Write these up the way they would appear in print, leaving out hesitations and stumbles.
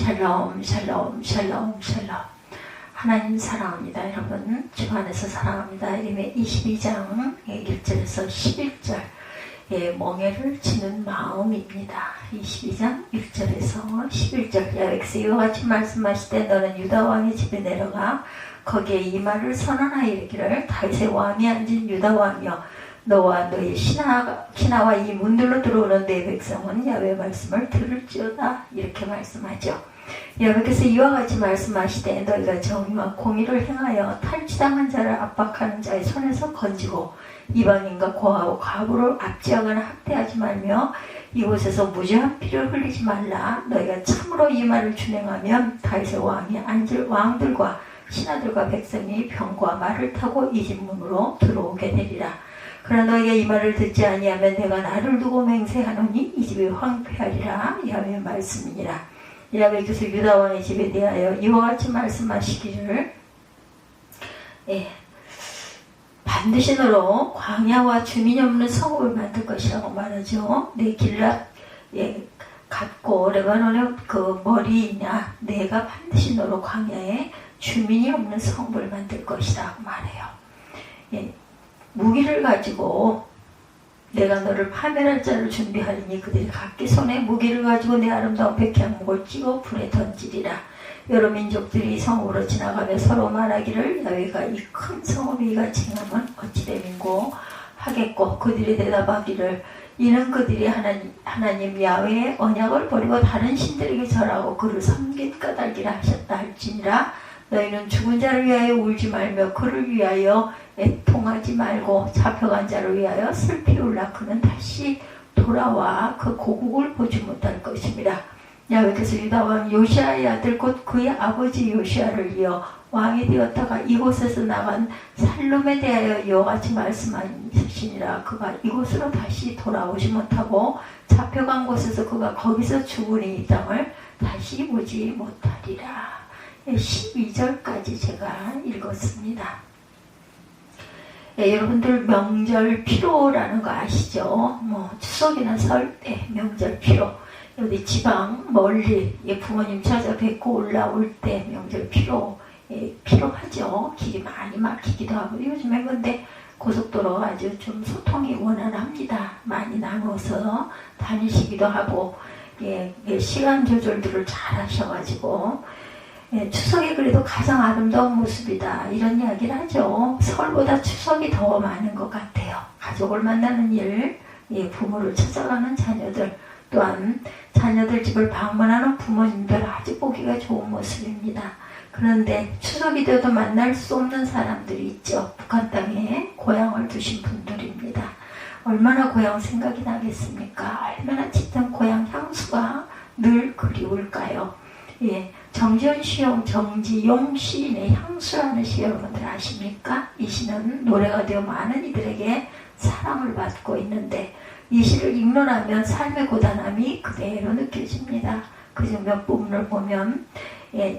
샬롬 샬롬 샬롬 샬롬. 하나님 사랑합니다. 여러분 주 안에서 사랑합니다. 이름의 22장 1절에서 11절 멍에를 치는 마음입니다. 22장 1절에서 11절. 야외에서 이와 같이 말씀하시되 너는 유다 왕의 집에 내려가 거기에 이 말을 선언하여 이르기를 다윗의 왕이 앉은 유다 왕이여 너와 너의 신하와 이 문들로 들어오는 내 백성은 야외의 말씀을 들을지어다. 이렇게 말씀하죠. 여러분께서 이와 같이 말씀하시되 너희가 정의와 공의를 행하여 탈취당한 자를 압박하는 자의 손에서 건지고 이방인과 고아와 과부를 압제하거나 학대하지 말며 이곳에서 무죄한 피를 흘리지 말라. 너희가 참으로 이 말을 준행하면 다윗의 왕이 앉을 왕들과 신하들과 백성이 병과 말을 타고 이 집 문으로 들어오게 되리라. 그러나 너희가 이 말을 듣지 아니하면 내가 나를 두고 맹세하노니 이 집이 황폐하리라. 야훼의 말씀이니라. 야훼께서 유다 왕의 집에 대하여 이와 같이 말씀하시기를 반드시 너로 광야와 주민이 없는 성읍을 만들 것이라고 말하죠. 내 길랏 같고 레바논의 그 머리 있냐 내가 반드시 너로 광야에 주민이 없는 성읍을 만들 것이라고 말해요. 무기를 가지고 내가 너를 파멸할 자를 준비하리니 그들이 각기 손에 무기를 가지고 내 아름다운 백향목을 찍어 불에 던지리라. 여러 민족들이 성으로 지나가며 서로 말하기를 야훼가 이 큰 성읍이 이같이 행하면 어찌 됨인고 하겠고 그들이 대답하기를 이는 그들이 하나님 야훼의 언약을 버리고 다른 신들에게 절하고 그를 섬긴 까닭이라 하셨다 할지니라. 너희는 죽은 자를 위하여 울지 말며 그를 위하여 애통하지 말고 잡혀간 자를 위하여 슬피 울라. 그는 다시 돌아와 그 고국을 보지 못할 것입니다. 야훼께서 유다 왕 요시아의 아들 곧 그의 아버지 요시아를 이어 왕이 되었다가 이곳에서 나간 살룸에 대하여 이와 같이 말씀하시니라. 그가 이곳으로 다시 돌아오지 못하고 잡혀간 곳에서 그가 거기서 죽으니 이 땅을 다시 보지 못하리라. 12절까지 제가 읽었습니다. 여러분들 명절 피로라는 거 아시죠? 추석이나 설 때 명절 피로. 어디 지방 멀리 부모님 찾아뵙고 올라올 때 명절 피로 피로하죠. 길이 많이 막히기도 하고 요즘에 근데 고속도로 아주 좀 소통이 원활합니다. 많이 나눠서 다니시기도 하고 시간 조절들을 잘 하셔가지고 추석이 그래도 가장 아름다운 모습이다 이런 이야기를 하죠. 설보다 추석이 더 많은 것 같아요. 가족을 만나는 일, 부모를 찾아가는 자녀들, 또한 자녀들 집을 방문하는 부모님들 아주 보기가 좋은 모습입니다. 그런데 추석이 돼도 만날 수 없는 사람들이 있죠. 북한 땅에 고향을 두신 분들입니다. 얼마나 고향 생각이 나겠습니까? 얼마나 짙은 고향 향수가 늘 그리울까요? 정지용 시인의 향수라는 시 여러분들 아십니까? 이 시는 노래가 되어 많은 이들에게 사랑을 받고 있는데 이 시를 읽노라면 삶의 고단함이 그대로 느껴집니다. 그중 몇 부분을 보면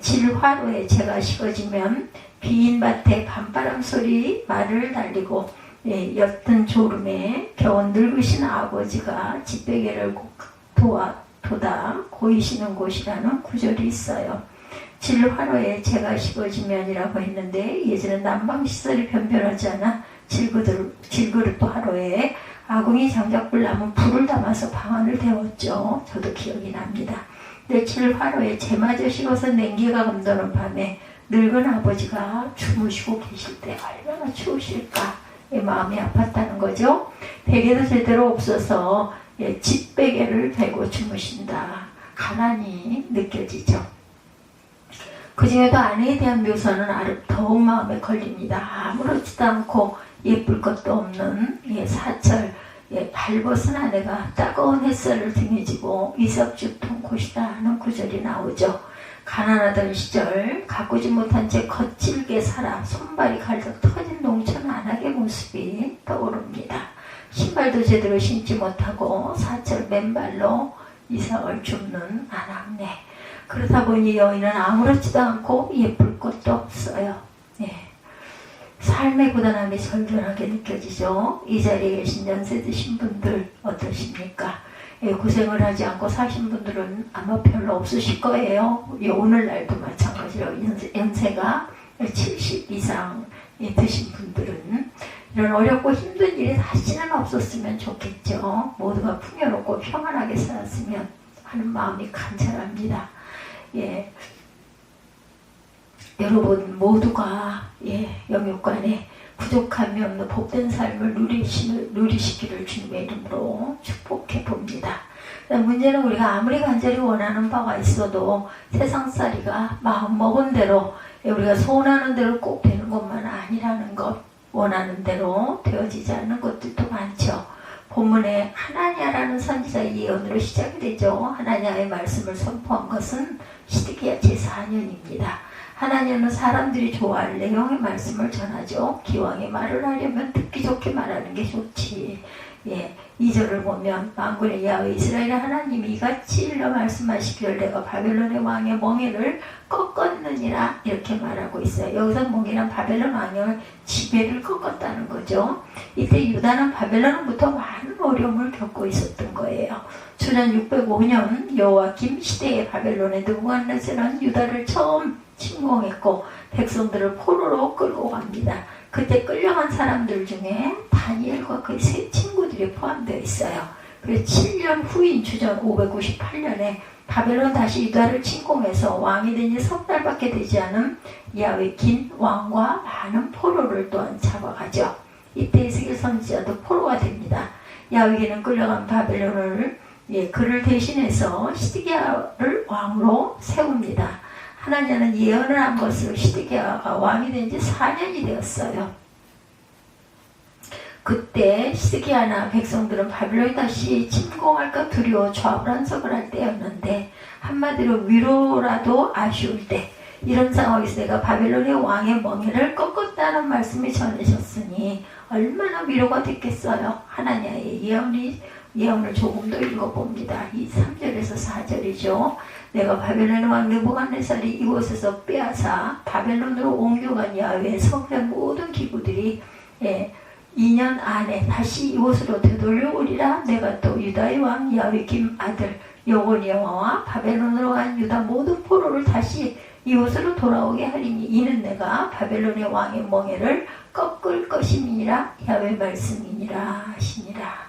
질화로에 재가 식어지면 비인 밭에 밤바람 소리 말을 날리고 옅은 졸음에 겨우 늙으신 아버지가 집베개를 도다 고이시는 곳이라는 구절이 있어요. 질화로에 재가 식어지면이라고 했는데 예전에 난방시설이 변변하지 않아 질그릇도 화로에 아궁이 장작불 남은 불을 담아서 방안을 데웠죠. 저도 기억이 납니다. 근데 질화로에 재마저 식어서 냉기가 감도는 밤에 늙은 아버지가 주무시고 계실 때 얼마나 추우실까 마음이 아팠다는 거죠. 베개도 제대로 없어서 집베개를 대고 주무신다. 가난이 느껴지죠. 그 중에도 아내에 대한 묘사는 더욱 마음에 걸립니다. 아무렇지도 않고 예쁠 것도 없는 사철 발벗은 아내가 따가운 햇살을 등에 지고 이삭죽통 곳이다 하는 구절이 나오죠. 가난하던 시절 가꾸지 못한 채 거칠게 살아 손발이 갈등 터진 농촌 안악의 모습이 떠오릅니다. 신발도 제대로 신지 못하고 사철 맨발로 이삭을 줍는 아낙네. 그러다 보니 여인은 아무렇지도 않고 예쁠 것도 없어요. 삶의 고단함이 절절하게 느껴지죠. 이 자리에 계신 연세 드신 분들 어떠십니까? 고생을 하지 않고 사신 분들은 아마 별로 없으실 거예요. 오늘날도 마찬가지로 연세가 70 이상 드신 분들은 이런 어렵고 힘든 일이 다시는 없었으면 좋겠죠. 모두가 풍요롭고 평안하게 살았으면 하는 마음이 간절합니다. 여러분 모두가 영육간에 부족함이 없는 복된 삶을 누리시기를 주님의 이름으로 축복해 봅니다. 문제는 우리가 아무리 간절히 원하는 바가 있어도 세상살이가 마음먹은 대로 우리가 소원하는 대로 꼭 되는 것만 아니라는 것, 원하는 대로 되어지지 않는 것들도 많죠. 본문에 하나냐라는 선지자의 예언으로 시작이 되죠. 하나냐의 말씀을 선포한 것은 시드기야 제4년입니다. 하나냐는 사람들이 좋아할 내용의 말씀을 전하죠. 기왕에 말을 하려면 듣기 좋게 말하는 게 좋지. 2절을 보면 만군의 야훼 이스라엘의 하나님이 이같이 일러 말씀하시기를 내가 바벨론의 왕의 멍에를 꺾었느니라 이렇게 말하고 있어요. 여기서 멍에는 바벨론 왕의 지배를 꺾었다는 거죠. 이때 유다는 바벨론으로부터 많은 어려움을 겪고 있었던 거예요. 주전 605년 여호와김 시대의 바벨론의 느부갓네살은 유다를 처음 침공했고 백성들을 포로로 끌고 갑니다. 그때 끌려간 사람들 중에 다니엘과 그의 세 친구들이 포함되어 있어요. 그래서 7년 후인 주전 598년에 바벨론 다시 유다를 침공해서 왕이 된 지 석 달밖에 되지 않은 야훼긴 왕과 많은 포로를 또한 잡아가죠. 이때 에스겔 선지자도 포로가 됩니다. 야훼긴은 끌려간 바벨론을 그를 대신해서 시드기야를 왕으로 세웁니다. 하나냐는 예언을 한 것으로 시드기야가 왕이 된 지 4년이 되었어요. 그때 시드기야나 백성들은 바벨론이 다시 침공할까 두려워 좌불안석을 할 때였는데 한마디로 위로라도 아쉬울 때 이런 상황에서 내가 바벨론의 왕의 멍에를 꺾었다는 말씀이 전해졌으니 얼마나 위로가 됐겠어요. 하나냐의 예언을 조금 더 읽어봅니다. 이 3절에서 4절이죠. 내가 바벨론의 왕 느부갓네살이 이곳에서 빼앗아 바벨론으로 옮겨간 야훼의 성의 모든 기구들이 2년 안에 다시 이곳으로 되돌려오리라. 내가 또 유다의 왕 야훼김 아들 여고니의 왕과 바벨론으로 간 유다 모든 포로를 다시 이곳으로 돌아오게 하리니 이는 내가 바벨론의 왕의 멍에를 꺾을 것임이니라. 야훼 말씀이니라 하시니라.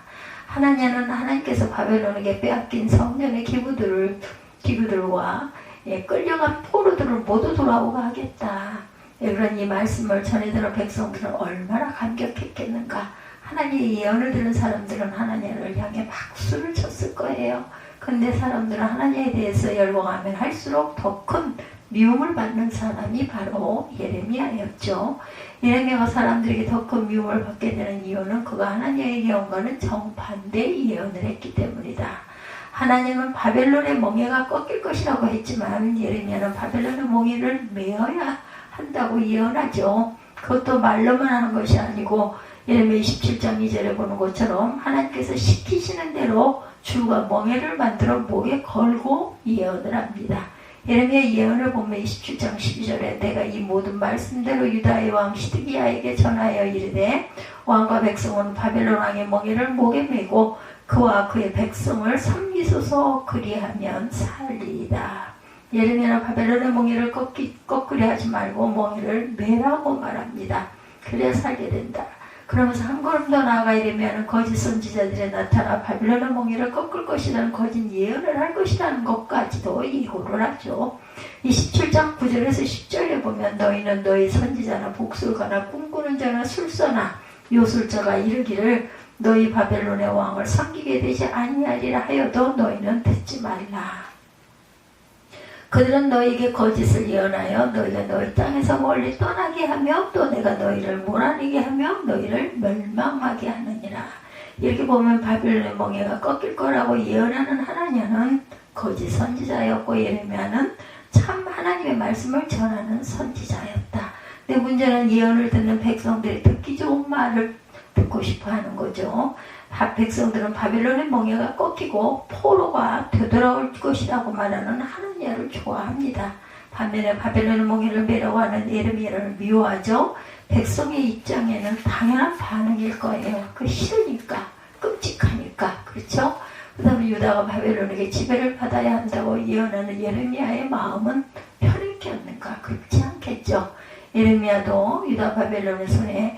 하나냐는 하나님께서 바벨론에게 빼앗긴 성전의 기구들과 끌려간 포로들을 모두 돌아오게 하겠다. 그런 이 말씀을 전해 들은 백성들은 얼마나 감격했겠는가. 하나님의 예언을 들은 사람들은 하나님을 향해 박수를 쳤을 거예요. 그런데 사람들은 하나님에 대해서 열광하면 할수록 더 큰 미움을 받는 사람이 바로 예레미야였죠. 예레미야가 사람들에게 더 큰 미움을 받게 되는 이유는 그가 하나님의 예언과는 정반대의 예언을 했기 때문이다. 하나님은 바벨론의 멍에가 꺾일 것이라고 했지만 예레미야는 바벨론의 멍에를 메어야 한다고 예언하죠. 그것도 말로만 하는 것이 아니고 예레미야 27장 2절에 보는 것처럼 하나님께서 시키시는 대로 줄과 멍에를 만들어 목에 걸고 예언을 합니다. 예레미야 예언을 보면 27장 12절에 내가 이 모든 말씀대로 유다의 왕 시드기야에게 전하여 이르되 왕과 백성은 바벨론 왕의 멍에를 목에 메고 그와 그의 백성을 섬기소서 그리하면 살리이다. 예레미야는 바벨론의 멍에를 꺾으려 하지 말고 멍에를 메라고 말합니다. 그래야 살게 된다. 그러면서 한 걸음 더 나아가 예레미야는 거짓 선지자들이 나타나 바벨론의 멍에를 꺾을 것이라는 거짓 예언을 할 것이라는 것까지도 예고를 하죠. 27장 9절에서 10절에 보면 너희는 너희 선지자나 복술가나 꿈꾸는 자나 술서나 요술자가 이르기를 너희 바벨론의 왕을 섬기게 되지 아니하리라 하여도 너희는 듣지 말라. 그들은 너희에게 거짓을 예언하여 너희가 너희 땅에서 멀리 떠나게 하며 또 내가 너희를 몰아내게 하며 너희를 멸망하게 하느니라. 이렇게 보면 바벨론의 멍에가 꺾일 거라고 예언하는 하나냐는 거짓 선지자였고 예레미야는 참 하나님의 말씀을 전하는 선지자였다. 근데 문제는 예언을 듣는 백성들이 듣기 좋은 말을 듣고 싶어 하는 거죠. 백성들은 바벨론의 멍에가 꺾이고 포로가 되돌아올 것이라고 말하는 하나님을 좋아합니다. 반면에 바벨론의 멍에를 메라고 하는 예레미야를 미워하죠. 백성의 입장에는 당연한 반응일 거예요. 그 싫으니까, 끔찍하니까, 그렇죠? 그 다음에 유다가 바벨론에게 지배를 받아야 한다고 예언하는 예레미야의 마음은 편했겠는가? 그렇지 않겠죠. 예레미야도 유다 바벨론의 손에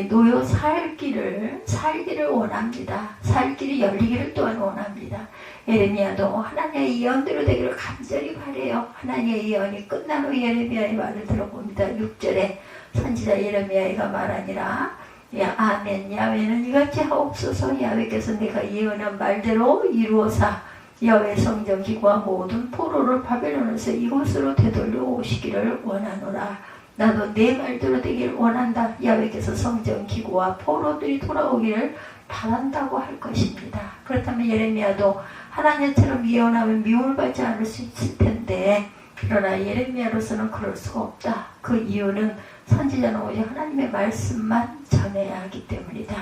노여 살기를 원합니다. 살 길이 열리기를 또한 원합니다. 예레미야도 하나님의 예언대로 되기를 간절히 바래요. 하나님의 예언이 끝난 후 예레미야의 말을 들어봅니다. 6절에 선지자 예레미야가 말하니라. 아멘. 야훼는 이같이 하옵소서. 야훼께서 내가 예언한 말대로 이루어사 야훼 성전 기구와 모든 포로를 바벨론에서 이곳으로 되돌려 오시기를 원하노라. 나도 내 말대로 되기를 원한다. 야훼께서 성전 기구와 포로들이 돌아오기를 바란다고 할 것입니다. 그렇다면 예레미야도 하나님처럼 예언하면 미움을 받지 않을 수 있을 텐데, 그러나 예레미야로서는 그럴 수가 없다. 그 이유는 선지자는 오직 하나님의 말씀만 전해야 하기 때문이다.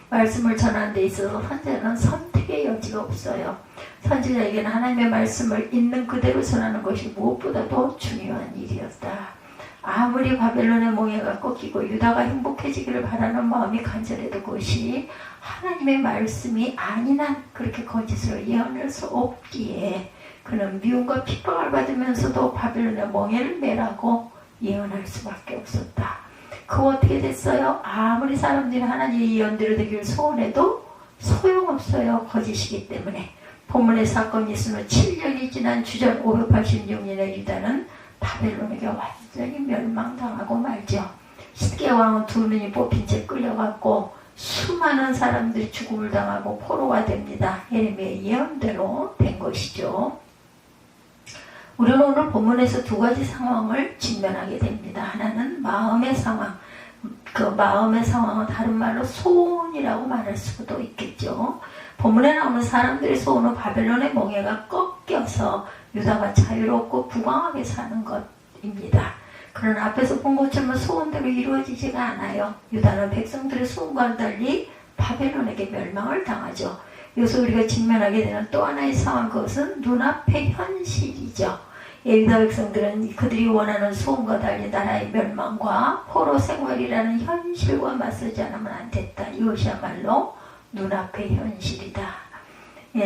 말씀을 전하는 데 있어서 선지자는 선택의 여지가 없어요. 선지자에게는 하나님의 말씀을 있는 그대로 전하는 것이 무엇보다도 중요한 일이었다. 아무리 바벨론의 몽해가 꺾이고 유다가 행복해지기를 바라는 마음이 간절해도 그것이 하나님의 말씀이 아닌 한 그렇게 거짓으로 예언할 수 없기에 그는 미움과 핍박을 받으면서도 바벨론의 몽해를 매라고 예언할 수밖에 없었다. 그거 어떻게 됐어요? 아무리 사람들이 하나님의 예언대로 되기를 소원해도 소용없어요. 거짓이기 때문에. 본문의 사건이 있은 후 7년이 지난 주전 586년의 유다는 바벨론에게 완전히 멸망당하고 말죠. 시드기야 왕은 두 눈이 뽑힌 채 끌려갔고 수많은 사람들이 죽음을 당하고 포로가 됩니다. 예레미야의 예언대로 된 것이죠. 우리는 오늘 본문에서 두 가지 상황을 직면하게 됩니다. 하나는 마음의 상황. 그 마음의 상황은 다른 말로 소원이라고 말할 수도 있겠죠. 본문에 나오는 사람들의 소원은 바벨론의 몽해가 꺾여서 유다가 자유롭고 부강하게 사는 것입니다. 그러나 앞에서 본 것처럼 소원대로 이루어지지가 않아요. 유다는 백성들의 소원과는 달리 바벨론에게 멸망을 당하죠. 여기서 우리가 직면하게 되는 또 하나의 상황, 그것은 눈앞의 현실이죠. 유다 백성들은 그들이 원하는 소원과 달리 나라의 멸망과 포로 생활이라는 현실과 맞서지 않으면 안 됐다. 이것이야말로 눈앞의 현실이다.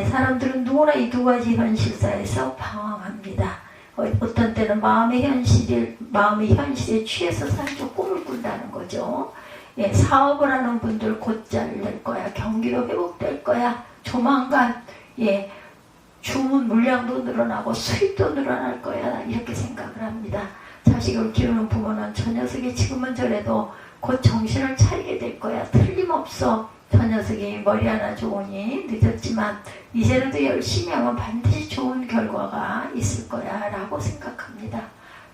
사람들은 누구나 이 두 가지 현실사에서 방황합니다. 어떤 때는 마음의 현실에 취해서 살죠. 꿈을 꾼다는 거죠. 사업을 하는 분들 곧 잘 될 거야. 경기도 회복될 거야. 조만간 주문 물량도 늘어나고 수입도 늘어날 거야. 이렇게 생각을 합니다. 자식을 키우는 부모는 저 녀석이 지금은 저래도 곧 정신을 차리게 될 거야. 틀림없어. 저 녀석이 머리 하나 좋으니 늦었지만 이제라도 열심히 하면 반드시 좋은 결과가 있을 거야 라고 생각합니다.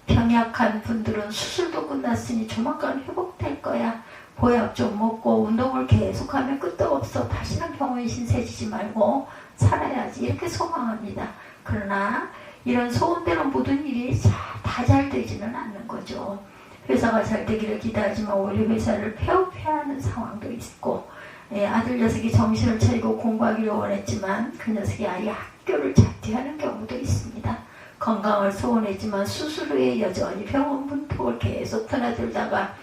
병약한 분들은 수술도 끝났으니 조만간 회복될 거야. 보약 좀 먹고 운동을 계속하면 끄떡없어. 다시는 병원에 신세지지 말고 살아야지. 이렇게 소망합니다. 그러나 이런 소원대로 모든 일이 다 잘 되지는 않는 거죠. 회사가 잘 되기를 기대하지만 오히려 회사를 폐업해야 하는 상황도 있고, 아들 녀석이 정신을 차리고 공부하기를 원했지만 그 녀석이 아예 학교를 자퇴하는 경우도 있습니다. 건강을 소원했지만 수술 후에 여전히 병원 문턱을 계속 드나들다가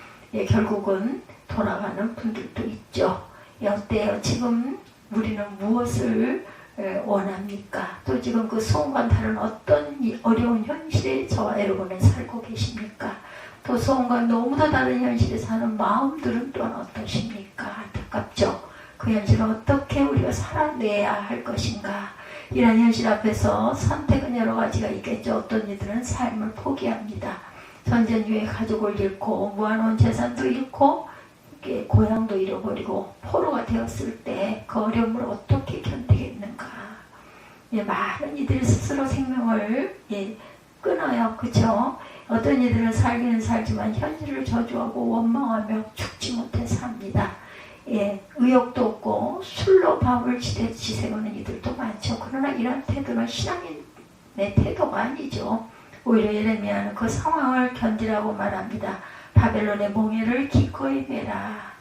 결국은 돌아가는 분들도 있죠. 어때요? 지금 우리는 무엇을 원합니까? 또 지금 그 소원과 다른 어떤 어려운 현실에 저와 여러분은 살고 계십니까? 또 소원과 너무도 다른 현실에 사는 마음들은 또한 어떠십니까? 안타깝죠. 그 현실을 어떻게 우리가 살아내야 할 것인가? 이런 현실 앞에서 선택은 여러 가지가 있겠죠. 어떤 이들은 삶을 포기합니다. 전쟁 후에 가족을 잃고 모아놓은 재산도 잃고 고향도 잃어버리고 포로가 되었을 때 그 어려움을 어떻게 견디겠는가? 많은 이들이 스스로 생명을 끊어요. 그렇죠? 어떤 이들은 살기는 살지만 현실을 저주하고 원망하며 죽지 못해 삽니다. 의욕도 없고 술로 밥을 지새우는 이들도 많죠. 그러나 이런 태도는 신앙인의 태도가 아니죠. 오히려 예레미야는 그 상황을 견디라고 말합니다. 바벨론의 몽해를 기꺼이 매라.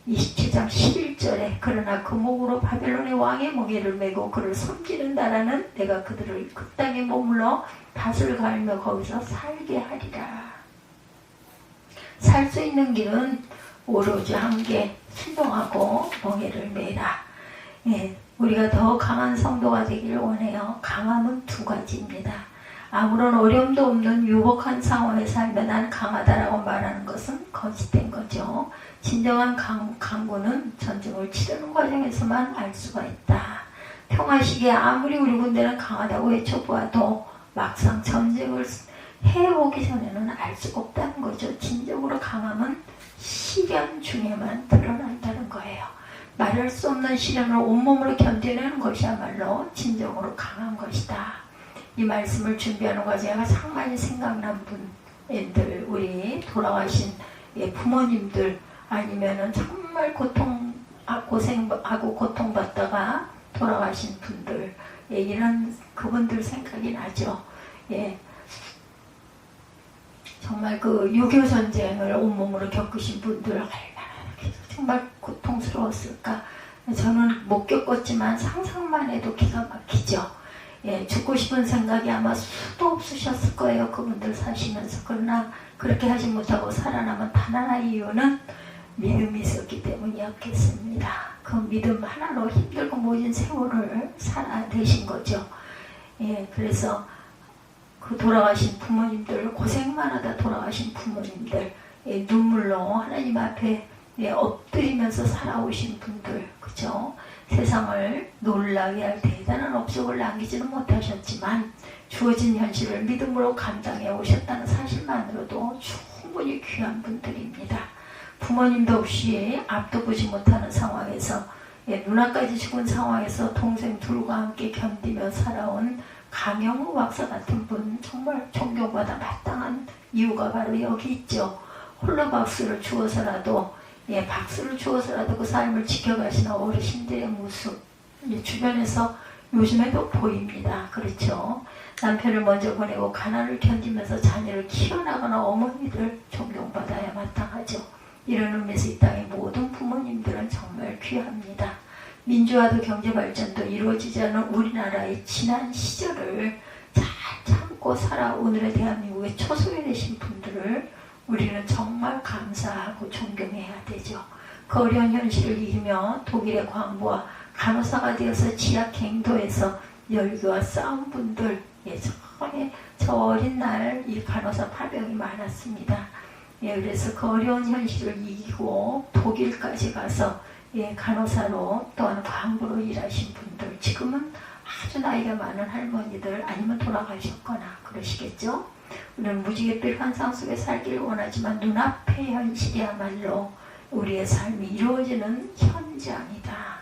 27장 11절에 그러나 그 목으로 바벨론의 왕의 몽해를 메고 그를 섬기는 나라는 내가 그들을 그 땅에 머물러 밭을 갈며 거기서 살게 하리라. 살 수 있는 길은 오로지 한 개, 순종하고 몽해를 매라. 우리가 더 강한 성도가 되기를 원해요. 강함은 두 가지입니다. 아무런 어려움도 없는 유복한 상황에 살면 난 강하다라고 말하는 것은 거짓된 거죠. 진정한 강구는 전쟁을 치르는 과정에서만 알 수가 있다. 평화 시기에 아무리 우리 군대는 강하다고 외쳐보아도 막상 전쟁을 해오기 전에는 알 수가 없다는 거죠. 진정으로 강함은 시련 중에만 드러난다는 거예요. 말할 수 없는 시련을 온몸으로 견뎌내는 것이야말로 진정으로 강한 것이다. 이 말씀을 준비하는 과정에 가장 많이 생각난 분들, 우리 돌아가신 부모님들, 아니면은 정말 고생하고 고통받다가 돌아가신 분들, 이런 그분들 생각이 나죠. 정말 그 6.25 전쟁을 온몸으로 겪으신 분들 얼마나 정말 고통스러웠을까. 저는 못 겪었지만 상상만 해도 기가 막히죠. 죽고 싶은 생각이 아마 수도 없으셨을 거예요. 그분들 사시면서. 그러나 그렇게 하지 못하고 살아남은 단 하나의 이유는 믿음이 있었기 때문이었겠습니다. 그 믿음 하나로 힘들고 모진 세월을 살아내신 거죠. 그래서 그 돌아가신 부모님들, 고생만 하다 돌아가신 부모님들, 눈물로 하나님 앞에 엎드리면서 살아오신 분들, 그죠? 세상을 놀라게 할 대단한 업적을 남기지는 못하셨지만 주어진 현실을 믿음으로 감당해 오셨다는 사실만으로도 충분히 귀한 분들입니다. 부모님도 없이 앞도 보지 못하는 상황에서, 누나까지 죽은 상황에서 동생 둘과 함께 견디며 살아온 강영우 박사 같은 분, 정말 존경받아 마땅한 이유가 바로 여기 있죠. 홀로 박수를 주어서라도 그 삶을 지켜가시는 어르신들의 모습, 주변에서 요즘에도 보입니다. 그렇죠. 남편을 먼저 보내고 가난을 견디면서 자녀를 키워나가는 어머니들 존경받아야 마땅하죠. 이런 의미에서 이 땅의 모든 부모님들은 정말 귀합니다. 민주화도 경제발전도 이루어지지 않은 우리나라의 지난 시절을 잘 참고 살아 오늘의 대한민국의 초소에 되신 분들을 우리는 정말 감사하고 존경해야 되죠. 그 어려운 현실을 이기며 독일의 광부와 간호사가 되어서 지하 갱도에서 열기와 싸운 분들, 예전에 저 어린 날 이 간호사 파병이 많았습니다. 그래서 그 어려운 현실을 이기고 독일까지 가서 간호사로 또한 광부로 일하신 분들, 지금은 아주 나이가 많은 할머니들, 아니면 돌아가셨거나 그러시겠죠. 우리는 무지갯빛 환상 속에 살기를 원하지만 눈앞의 현실이야말로 우리의 삶이 이루어지는 현장이다.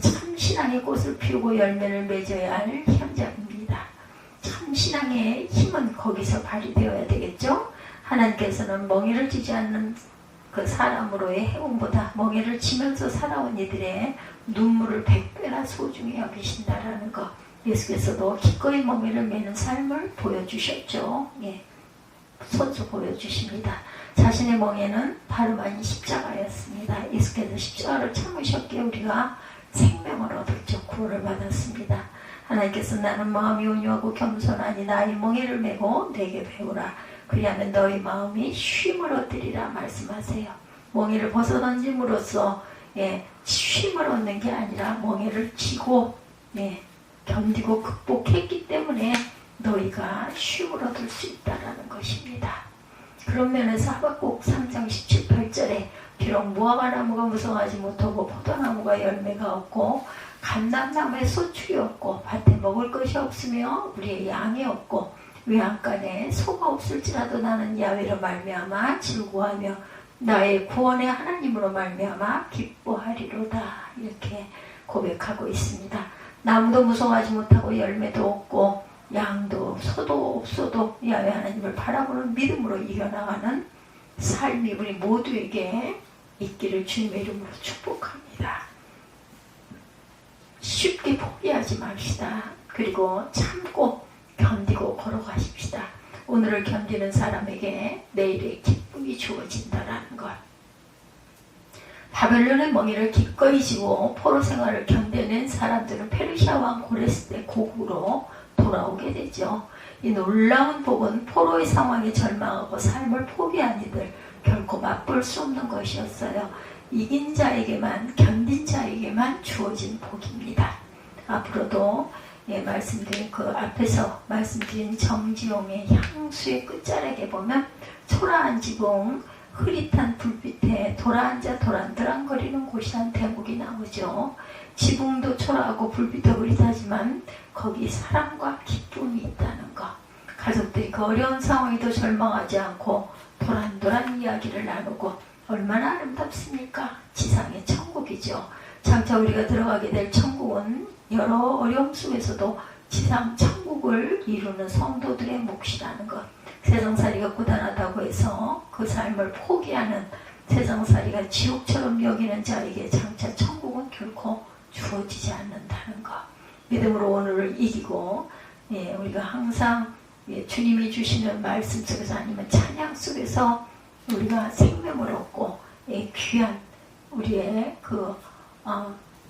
참 신앙의 꽃을 피우고 열매를 맺어야 할 현장입니다. 참 신앙의 힘은 거기서 발휘되어야 되겠죠. 하나님께서는 멍에를 지지 않는 그 사람으로의 행운보다 멍에를 지면서 살아온 이들의 눈물을 100배나 소중히 여기신다라는 것, 예수께서도 기꺼이 멍에를 매는 삶을 보여주셨죠. 손수 보여주십니다. 자신의 멍에는 다름 아닌 십자가였습니다. 예수께서 십자가를 참으셨기에 우리가 생명을 얻었죠. 구원을 받았습니다. 하나님께서 나는 마음이 온유하고 겸손하니 나의 멍에를 메고 내게 배우라. 그리하면 너희 마음이 쉼을 얻으리라 말씀하세요. 멍에를 벗어던짐으로써 쉼을 얻는 게 아니라 멍에를 지고 견디고 극복했기 때문에 너희가 쉼을 얻을 수 있다라는 것입니다. 그런 면에서 하박국 3장 17, 8절에 비록 무화과 나무가 무성하지 못하고 포도나무가 열매가 없고 감람나무에 소출이 없고 밭에 먹을 것이 없으며 우리의 양이 없고 외양간에 소가 없을지라도 나는 야훼로 말미암아 즐거워하며 나의 구원의 하나님으로 말미암아 기뻐하리로다. 이렇게 고백하고 있습니다. 나무도 무성하지 못하고 열매도 없고 양도 소도 없어도 야훼 하나님을 바라보는 믿음으로 이겨나가는 삶이 우리 모두에게 있기를 주님의 이름으로 축복합니다. 쉽게 포기하지 맙시다. 그리고 참고 견디고 걸어가십시다. 오늘을 견디는 사람에게 내일의 기쁨이 주어진다라는 것. 바벨론의 멍에를 기꺼이 지고 포로 생활을 견뎌낸 사람들은 페르시아 왕 고레스 때 고국으로 돌아오게 되죠. 이 놀라운 복은 포로의 상황에 절망하고 삶을 포기한 이들 결코 맛볼 수 없는 것이었어요. 이긴 자에게만, 견딘 자에게만 주어진 복입니다. 앞으로도 말씀드린 그 앞에서 말씀드린 정지용의 향수의 끝자락에 보면 초라한 지붕, 흐릿한 불빛에 돌아앉아 도란도란거리는 곳이란 대목이 나오죠. 지붕도 초라하고 불빛도 흐릿하지만 거기 사랑과 기쁨이 있다는 것. 가족들이 그 어려운 상황에도 절망하지 않고 도란도란 이야기를 나누고 얼마나 아름답습니까? 지상의 천국이죠. 장차 우리가 들어가게 될 천국은 여러 어려움 속에서도 지상 천국을 이루는 성도들의 몫이라는 것. 세상살이가 고단하다고 해서 그 삶을 포기하는, 세상살이가 지옥처럼 여기는 자에게 장차 천국은 결코 주어지지 않는다는 것. 믿음으로 오늘을 이기고 우리가 항상 주님이 주시는 말씀 속에서 아니면 찬양 속에서 우리가 생명을 얻고 귀한 우리의 그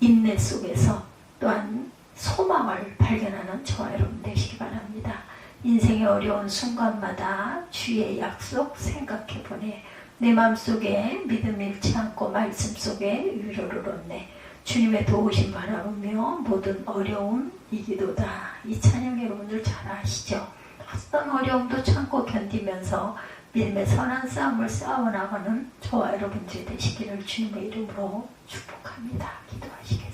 인내 속에서 또한 소망을 발견하는 저와 여러분 되시기 바랍니다. 인생의 어려운 순간마다 주의 약속 생각해보네. 내 마음속에 믿음 잃지 않고 말씀 속에 위로를 얻네. 주님의 도우심 바라보며 모든 어려움 이기도다. 이 찬양 여러분들 잘 아시죠? 어떤 어려움도 참고 견디면서 믿음의 선한 싸움을 싸워나가는 저와 여러분들이 되시기를 주님의 이름으로 축복합니다. 기도하시겠습니다.